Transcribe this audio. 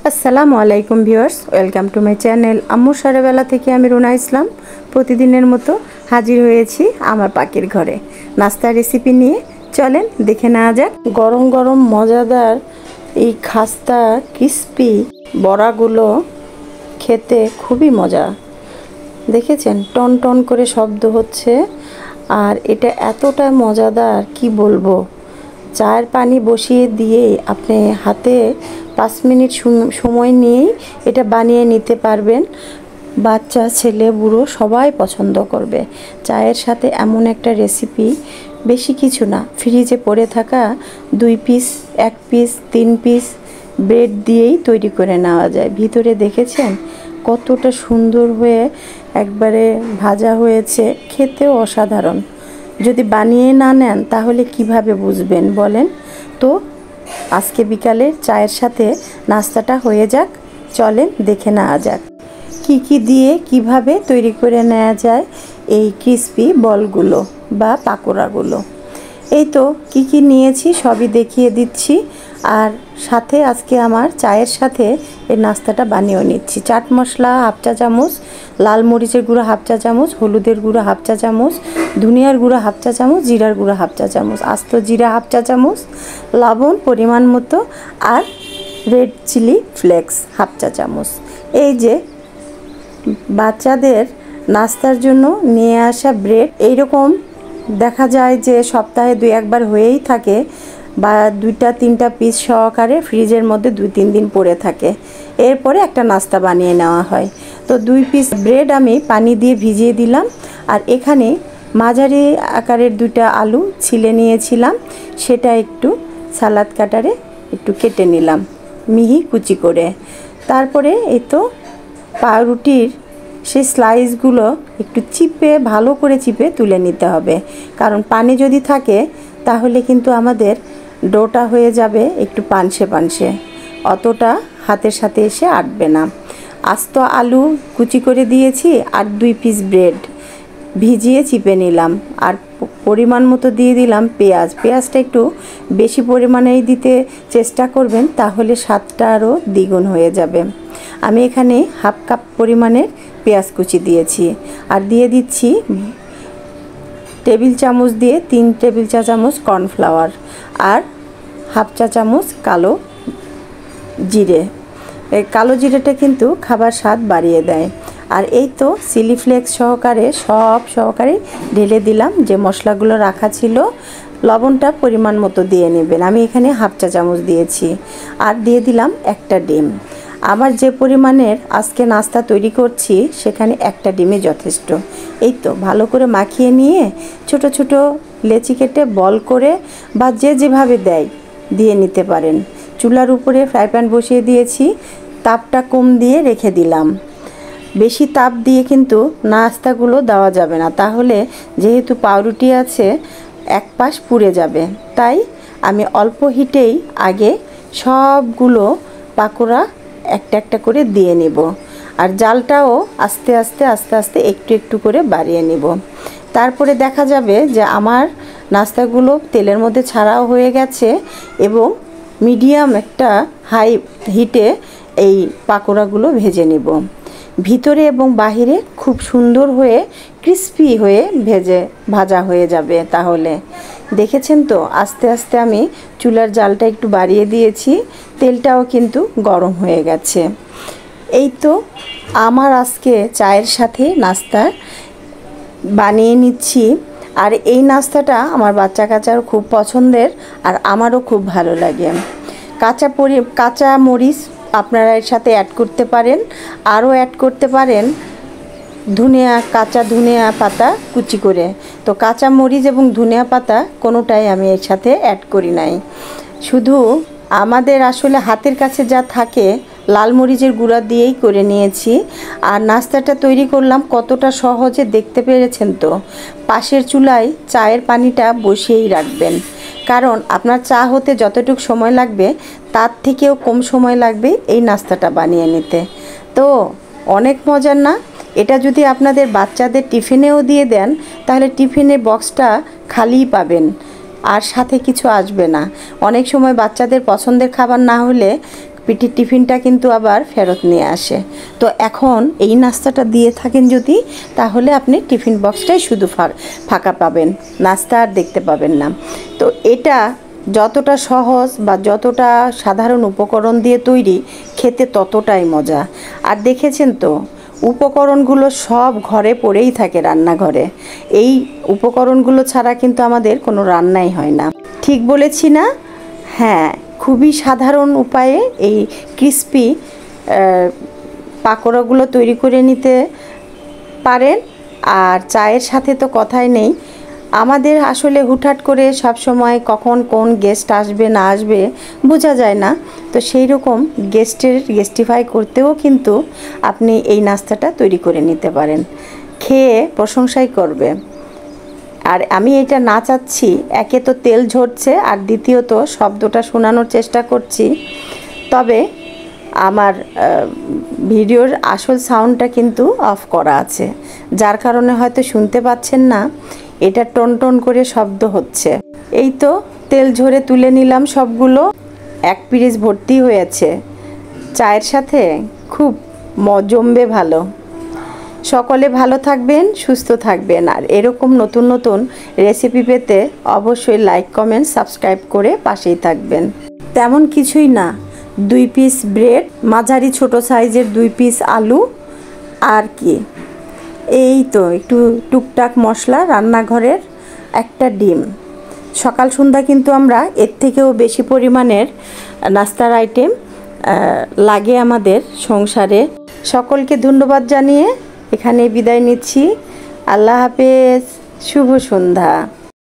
আসসালামু আলাইকুম viewers, welcome to my channel. আম্মুর সরেবেলা থেকে আমি রুনা ইসলাম প্রতিদিনের মতো হাজির হয়েছি আমার পাখির ঘরে নাস্তার রেসিপি নিয়ে। চলেন দেখে নেওয়া যাক। গরম গরম মজাদার এই খাস্তা ক্রিস্পি বড়াগুলো খেতে খুবই মজা। দেখেছেন টন টন করে শব্দ হচ্ছে, আর এটা এতটা মজাদার কি বলবো। চায়ের পানি বসিয়ে দিয়ে আপনি হাতে 5 মিনিট সময় নিয়েই এটা বানিয়ে নিতে পারবেন। বাচ্চা ছেলে বুড়ো সবাই পছন্দ করবে। চায়ের সাথে এমন একটা রেসিপি, বেশি কিছু না, ফ্রিজে পড়ে থাকা 2 পিস 1 পিস 3 পিস ব্রেড দিয়েই তৈরি করে নেওয়া যায়। ভিতরে দেখেছেন কতটা সুন্দর হয়ে একবারে ভাজা হয়েছে, খেতেও অসাধারণ। যদি বানিয়ে না নেন তাহলে কিভাবে বুঝবেন বলেন তো। আজকে বিকালে চায়ের সাথে নাস্তাটা হয়ে যাক, চলেন দেখে নেওয়া যাক কি দিয়ে কিভাবে তৈরি করে নেওয়া যায় এই ক্রিস্পি বলগুলো বা পাকোড়াগুলো। এই তো কি নিয়েছি সবই দেখিয়ে দিচ্ছি। আর সাথে আজকে আমার চায়ের সাথে এই নাস্তাটা বানিয়েও নিচ্ছি। চাট মশলা 1/2 চা চামচ, লাল মরিচের গুঁড়ো 1/2 চা চামচ, হলুদের গুঁড়ো 1/2 চা চামচ, ধনিয়ার গুঁড়ো 1/2 চা চামচ, জিরার গুঁড়ো 1/2 চা চামচ, আস্ত জিরা 1/2 চা চামচ, লবণ পরিমাণ মতো, আর রেড চিলি ফ্লেক্স 1/2 চা চামচ। এই যে বাচ্চাদের নাস্তার জন্য নিয়ে আসা ব্রেড, এইরকম দেখা যায় যে সপ্তাহে 2-1 বার হয়েই থাকে, বা 2-3টা পিস সহকারে ফ্রিজের মধ্যে 2-3 দিন পড়ে থাকে। এরপরে একটা নাস্তা বানিয়ে নেওয়া হয়। তো 2 পিস ব্রেড আমি পানি দিয়ে ভিজিয়ে দিলাম। আর এখানে মাঝারি আকারের 2টা আলু ছিলে নিয়েছিলাম, সেটা একটু সালাদ কাটারে একটু কেটে নিলাম মিহি কুচি করে। তারপরে এই তো পাউরুটির সেই স্লাইসগুলো একটু ভালো করে চিপে তুলে নিতে হবে, কারণ পানি যদি থাকে তাহলে কিন্তু আমাদের ডোটা হয়ে যাবে একটু পানসে, অতটা হাতের সাথে এসে আটবে না। আস্ত আলু কুচি করে দিয়েছি, আর 2 পিস ব্রেড ভিজিয়ে চিপে নিলাম। আর পরিমাণ মতো দিয়ে দিলাম পেঁয়াজটা একটু বেশি পরিমাণেই দিতে চেষ্টা করবেন, তাহলে স্বাদটা আরও দ্বিগুণ হয়ে যাবে। আমি এখানে 1/2 কাপ পরিমাণের পেঁয়াজ কুচি দিয়েছি। আর দিয়ে দিচ্ছি টেবিল চামচ দিয়ে 3 টেবিল চা চামচ কর্নফ্লাওয়ার, আর 1/2 চা চামচ কালো জিরে। এই কালো জিরেটা কিন্তু খাবার স্বাদ বাড়িয়ে দেয়। আর এই তো চিলি ফ্লেক্স সহকারে ঢেলে দিলাম যে মশলাগুলো রাখা ছিল। লবণটা পরিমাণ মতো দিয়ে নেবেন, আমি এখানে 1/2 চা চামচ দিয়েছি। আর দিয়ে দিলাম একটা ডিম। আমার যে পরিমাণের আজকে নাস্তা তৈরি করছি সেখানে একটা ডিমে যথেষ্ট। এই তো ভালো করে মাখিয়ে নিয়ে ছোট ছোট লেচি কেটে বল করে, বা যেভাবে দিয়ে নিতে পারেন। চুলার উপরে ফ্রাই প্যান বসিয়ে দিয়েছি, তাপটা কম দিয়ে রেখে দিলাম। বেশি তাপ দিয়ে কিন্তু নাস্তাগুলো দেওয়া যাবে না, তাহলে যেহেতু পাউরুটি আছে এক পাশ পুড়ে যাবে। তাই আমি অল্প হিটেই আগে সবগুলো পাকোড়া একটা করে দিয়ে নেব, আর জালটাও আস্তে আস্তে একটু করে বাড়িয়ে নেব। তারপরে দেখা যাবে যে আমার নাস্তাগুলো তেলের মধ্যে ছাড়াও হয়ে গেছে, এবং মিডিয়াম একটা হাই হিটে এই পাকোড়াগুলো ভেজে নেব। ভিতরে এবং বাহিরে খুব সুন্দর হয়ে ক্রিস্পি হয়ে ভাজা হয়ে যাবে। তাহলে দেখেছেন তো, আস্তে আস্তে আমি চুলার জালটা একটু বাড়িয়ে দিয়েছি, তেলটাও কিন্তু গরম হয়ে গেছে। এই তো আমার আজকে চায়ের সাথে নাস্তা বানিয়ে নিচ্ছি। আর এই নাস্তাটা আমার বাচ্চার খুব পছন্দের, আর আমারও খুব ভালো লাগে। কাঁচা মরিচ আপনারা এর সাথে অ্যাড করতে পারেন, আরও অ্যাড করতে পারেন কাঁচা ধনিয়া পাতা কুচি করে। তো কাঁচা মরিচ এবং ধনিয়া পাতা কোনোটাই আমি এর সাথে অ্যাড করি নাই। শুধু আমাদের আসলে হাতের কাছে যা থাকে লাল মরিচের গুঁড়া দিয়েই করে নিয়েছি। আর নাস্তাটা তৈরি করলাম কতটা সহজে, দেখতে পেরেছেন তো। পাশের চুলায় চায়ের পানিটা বসিয়েই রাখবেন, কারণ আপনার চা হতে যতটুকু সময় লাগবে তার থেকেও কম সময় লাগবে এই নাস্তাটা বানিয়ে নিতে। তো অনেক মজার না? এটা যদি আপনাদের বাচ্চাদের টিফিনেও দিয়ে দেন তাহলে টিফিনের বক্সটা খালিই পাবেন, আর সাথে কিছু আসবে না। অনেক সময় বাচ্চাদের পছন্দের খাবার না হলে পিটির টিফিনটা কিন্তু আবার ফেরত নিয়ে আসে। তো এখন এই নাস্তাটা দিয়ে থাকেন যদি, তাহলে আপনি টিফিন বক্সটাই শুধু ফাঁকা পাবেন, নাস্তা আর দেখতে পাবেন না। তো এটা যতটা সহজ বা যতটা সাধারণ উপকরণ দিয়ে তৈরি, খেতে ততটাই মজা। আর দেখেছেন তো, উপকরণগুলো সব ঘরে পড়েই থাকে রান্নাঘরে। এই উপকরণগুলো ছাড়া কিন্তু আমাদের কোনো রান্নাই হয় না। ঠিক বলেছি না? হ্যাঁ, খুবই সাধারণ উপায়ে এই ক্রিস্পি পাকোড়াগুলো তৈরি করে নিতে পারেন। আর চায়ের সাথে তো কথাই নেই। আমাদের আসলে হুটহাট করে সব সময় কখন কোন গেস্ট আসবে না আসবে বোঝা যায় না। তো সেই রকম গেস্টিফাই করতেও কিন্তু আপনি এই নাস্তাটা তৈরি করে নিতে পারেন, খেয়ে প্রশংসাই করবে। আর আমি এটা না চাচ্ছি, একে তো তেল ঝরছে, আর দ্বিতীয়ত শব্দটা শোনানোর চেষ্টা করছি। তবে আমার ভিডিওর আসল সাউন্ডটা কিন্তু অফ করা আছে, যার কারণে হয়তো শুনতে পাচ্ছেন না, এটা টন করে শব্দ হচ্ছে। এই তো তেল ঝরে তুলে নিলাম সবগুলো, এক পিরিচ ভর্তি হয়েছে। চায়ের সাথে খুব জমবে ভালো। সকলে ভালো থাকবেন, সুস্থ থাকবেন। আর এরকম নতুন নতুন রেসিপি পেতে অবশ্যই লাইক, কমেন্ট, সাবস্ক্রাইব করে পাশেই থাকবেন। তেমন কিছুই না, 2 পিস ব্রেড, মাঝারি ছোট সাইজের 2 পিস আলু, আর কি এই তো একটু টুকটাক মশলা, রান্নাঘরের একটা ডিম। সকাল সন্ধ্যা কিন্তু আমরা এর থেকেও বেশি পরিমাণের নাস্তার আইটেম লাগে আমাদের সংসারে। সকলকে ধন্যবাদ জানিয়ে এখানে বিদায় নিচ্ছি। আল্লাহ হাফেজ, শুভ সন্ধ্যা।